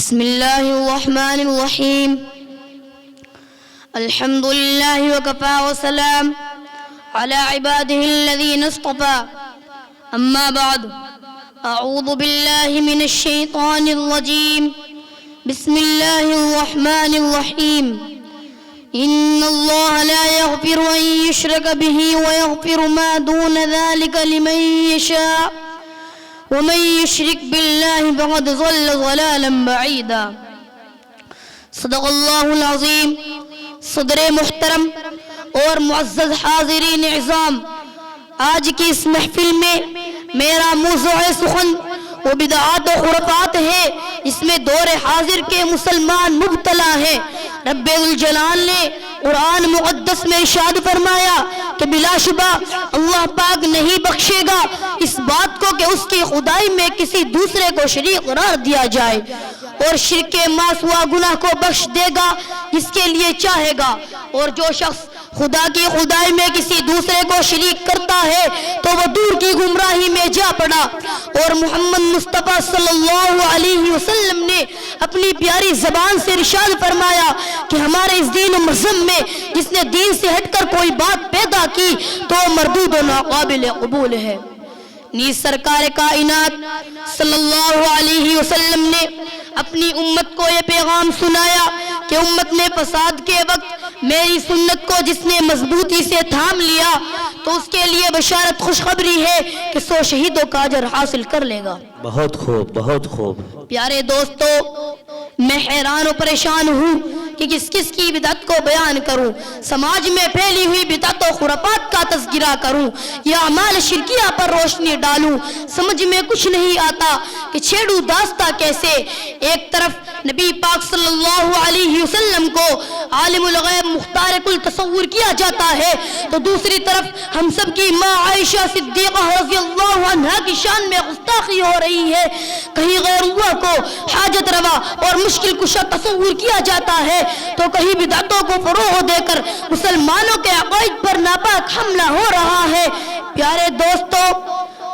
بسم الله الرحمن الرحيم. الحمد لله وكفى وسلام على عباده الذين اصطفى. أما بعد، أعوذ بالله من الشيطان الرجيم. بسم الله الرحمن الرحيم. إن الله لا يغفر أن يشرك به ويغفر ما دون ذلك لمن يشاء ومن يشرك بالله فقد ضل ضلالا بعيدا. صدق اللہ العظیم. صدر محترم اور معزز حاضرین اعظام، آج کی اس محفل میں میرا موضوع سخن وہ بدعات و خرافات ہے جس میں دور حاضر کے مسلمان مبتلا ہیں. رب الجلال نے قرآن مقدس میں ارشاد فرمایا کہ بلا شبہ اللہ پاک نہیں بخشے گا اس بات کو کہ اس کی خدائی میں کسی دوسرے کو شریک قرار دیا جائے، اور شرک معاص ہوا گناہ کو بخش دے گا جس کے لیے چاہے گا. اور جو شخص خدا کی خدائی میں کسی دوسرے کو شریک کرتا ہے تو وہ دور کی گمراہی میں جا پڑا. اور محمد مصطفیٰ صلی اللہ علیہ وسلم نے اپنی پیاری زبان سے ارشاد فرمایا کہ ہمارے اس دین و مذہب میں جس نے دین سے ہٹ کر کوئی بات پیدا کی تو مردود و ناقابل قبول ہے. نیز سرکار کائنات صلی اللہ علیہ وسلم نے اپنی امت کو یہ پیغام سنایا کہ امت نے فساد کے وقت میری سنت کو جس نے مضبوطی سے تھام لیا تو اس کے لیے بشارت خوشخبری ہے کہ 100 شہیدوں کا اجر حاصل کر لے گا. بہت خوب، بہت خوب. پیارے دوستو، میں حیران و پریشان ہوں کہ کس کس کی بدعت کو بیان کروں، سماج میں پھیلی ہوئی بدعت و خرافات کا تذکرہ کروں یا اعمال شرکیہ پر روشنی ڈالوں. سمجھ میں کچھ نہیں آتا کہ چھیڑوں داستہ کیسے. ایک طرف نبی پاک صلی اللہ علیہ وسلم کو عالم الغیب مختار کل تصور کیا جاتا ہے تو دوسری طرف ہم سب کی ماں عائشہ صدیقہ رضی اللہ عنہا کی شان میں گستاخی ہو رہی ہے. کہیں غیر اللہ کو حاجت روا اور مشکل کشا تصور کیا جاتا ہے تو کہیں بدعتوں کو فروغ دے کر مسلمانوں کے عقائد پر ناپاک حملہ ہو رہا ہے. پیارے دوستو،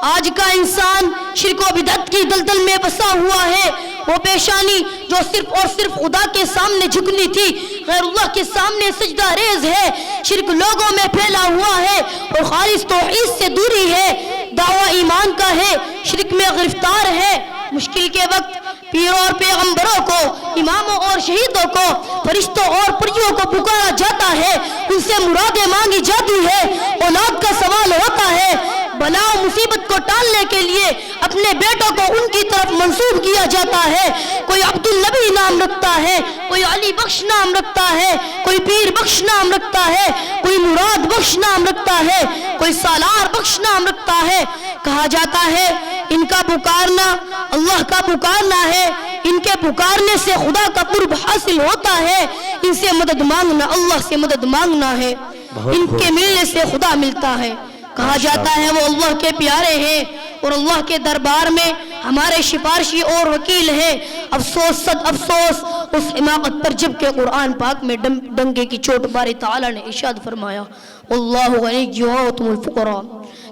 آج کا انسان شرک و بدعت کی دلدل میں پھنسا ہوا ہے. وہ پیشانی جو صرف اور صرف خدا کے سامنے جھکنی تھی غیر اللہ کے سامنے سجدہ ریز ہے. شرک لوگوں میں پھیلا ہوا ہے اور خالص توحید سے دوری ہے. دعویٰ ایمان کا ہے، شرک میں گرفتار ہے. مشکل کے وقت پیروں اور پیغمبروں کو، اماموں اور شہیدوں کو، فرشتوں اور پریوں کو پکارا جاتا ہے، ان سے مرادیں مانگی جاتی ہے، اولاد کا سوال ہوتا ہے. بلا و مصیبت کو ٹالنے کے لیے اپنے بیٹوں کو ان کی طرف منسوب کیا جاتا ہے. کوئی عبدالنبی نام رکھتا ہے، کوئی علی بخش نام رکھتا ہے، کوئی پیر بخش نام رکھتا ہے، کوئی مراد بخش نام رکھتا ہے، کوئی سالار بخش نام رکھتا ہے. کہا جاتا ہے ان کا پکارنا اللہ کا پکارنا ہے، ان کے پکارنے سے خدا کا قرب حاصل ہوتا ہے، ان سے مدد مانگنا اللہ سے مدد مانگنا ہے، ان کے ملنے سے خدا ملتا ہے. کہا جاتا ہے وہ اللہ کے پیارے ہیں اور اللہ کے دربار میں ہمارے سفارشی اور وکیل ہیں. افسوس صد افسوس اس حماقت پر جب کہ قرآن پاک میں ڈنگے کی چوٹ باری تعالیٰ نے ارشاد فرمایا اللہ غنی وانتم الفقراء،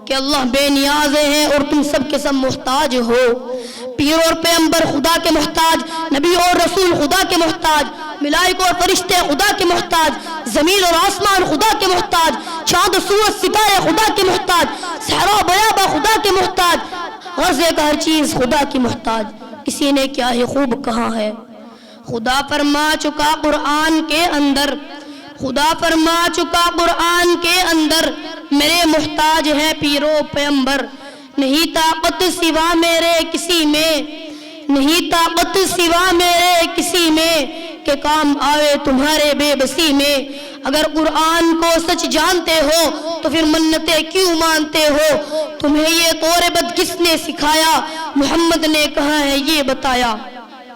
کہ اللہ بے نیاز ہیں اور تم سب کے سب محتاج ہو. پیر اور پیغمبر خدا کے محتاج، نبی اور رسول خدا کے محتاج، ملائکہ اور فرشتے خدا کے محتاج، زمین اور آسمان خدا کے محتاج، چاند و سورج ستارے خدا کے محتاج، صحرا و بیابا خدا کے محتاج، غزے کا ہر چیز خدا کی محتاج. کسی نے کیا ہی خوب کہا ہے، خدا فرما چکا قرآن کے اندر، خدا فرما چکا قرآن کے اندر، میرے محتاج ہے پیرو پیغمبر، نہیں طاقت سوا میرے کسی میں، نہیں طاقت سوا میرے کسی میں کہ کام آوے تمہارے بے بسی میں. اگر قرآن کو سچ جانتے ہو تو پھر منتیں کیوں مانتے ہو؟ تمہیں یہ طور بد کس نے سکھایا؟ محمد نے کہا ہے یہ بتایا.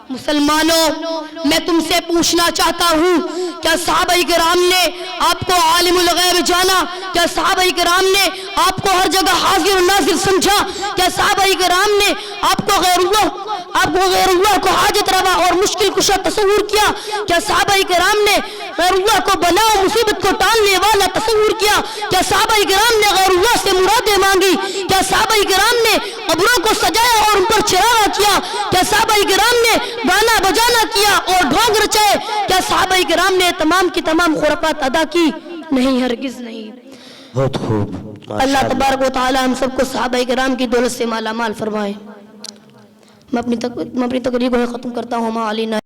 مسلمانوں، میں تم سے پوچھنا چاہتا ہوں، کیا صحابہ کرام نے آپ کو عالم الغیب جانا؟ کیا صحابہ کرام نے آپ کو ہر جگہ حاضر و ناظر سمجھا؟ کیا صحابہ کرام نے آپ کو غیر اللہ آپ کو غیر اللہ کو حاجت روا اور مشکل کشا تصور کیا؟ کیا صحابہ کرام نے غیر اللہ کو بلا و مصیبت کو ٹالنے والا تصور کیا؟ کیا صحابہ کرام نے غیر اللہ سے مرادیں مانگی؟ کیا صحابہ کرام نے قبروں کو سجایا اور ان پر چراغا کیا؟ کیا صحابہ کرام نے گانا بجانا کیا اور ڈھونگ رچائے؟ کیا صحابہ کرام نے تمام کی تمام خرافات ادا کی؟ نہیں، ہرگز نہیں۔ بہت خوب، اللہ تبارک و تعالی ہم سب کو صحابہ کرام کی دولت سے مالا مال فرمائے۔ میں اپنی تقریر کو ختم کرتا ہوں۔ ما علینا